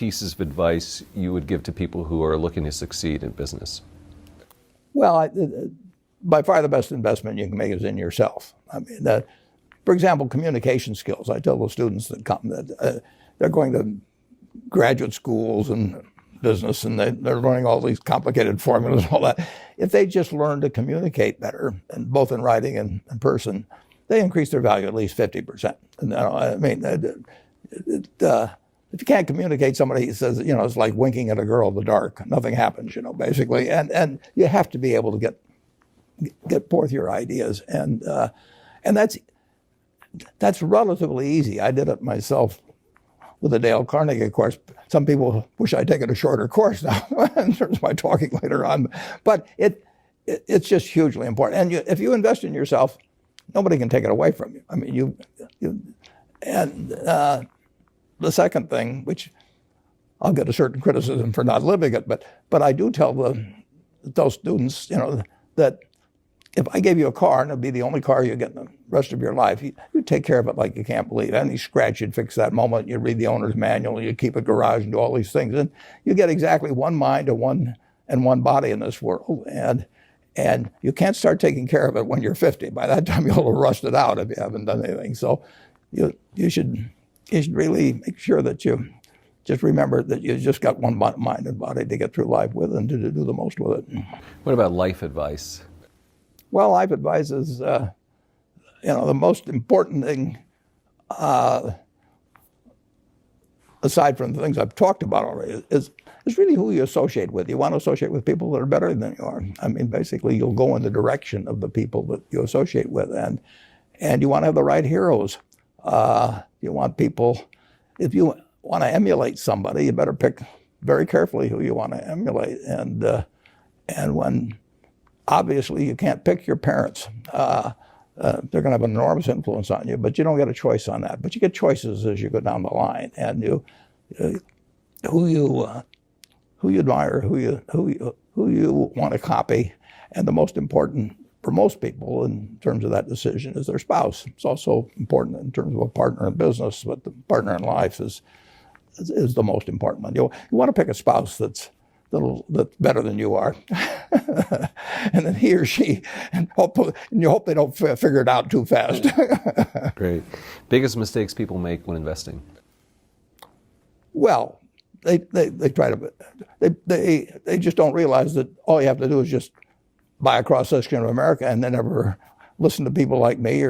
pieces of advice you would give to people who are looking to succeed in business? Well, by far the best investment you can make is in yourself. I mean, for example, communication skills. I tell the students that come that they're going to graduate schools and business, and they're learning all these complicated formulas and all that. If they just learn to communicate better, and both in writing and in person, they increase their value at least 50%. And, I mean, if you can't communicate, somebody says, it's like winking at a girl in the dark. Nothing happens, basically. And you have to be able to get forth your ideas, and that's relatively easy. I did it myself with the Dale Carnegie course. Some people wish I'd taken a shorter course now in terms of my talking later on. But it's just hugely important. And if you invest in yourself, nobody can take it away from you. I mean, the second thing, which I'll get a certain criticism for not living it, but I do tell those students, that if I gave you a car and it'd be the only car you get in the rest of your life, you take care of it like you can't believe. Any scratch, you'd fix that moment. You'd read the owner's manual. You'd keep a garage and do all these things. And you get exactly one mind and one body in this world. And you can't start taking care of it when you're 50. By that time, you'll have rusted out if you haven't done anything. So you should really make sure that you just remember that you just got one mind and body to get through life with and to do the most with it. What about life advice? Well, life advice is, the most important thing, aside from the things I've talked about already, is really who you associate with. You want to associate with people that are better than you are. I mean, basically, you'll go in the direction of the people that you associate with, and you want to have the right heroes. You want people, if you want to emulate somebody, you better pick very carefully who you want to emulate. And when obviously you can't pick your parents. They're going to have an enormous influence on you, but you don't get a choice on that. But you get choices as you go down the line, and who you admire, who you want to copy, and the most important for most people in terms of that decision is their spouse. It's also important in terms of a partner in business, but the partner in life is the most important one. You want to pick a spouse that's better than you are, and then he or she, and you hope they don't figure it out too fast. Great. Biggest mistakes people make when investing? Well, they try to, they just don't realize that all you have to do is just buy a cross section of America and then never listen to people like me or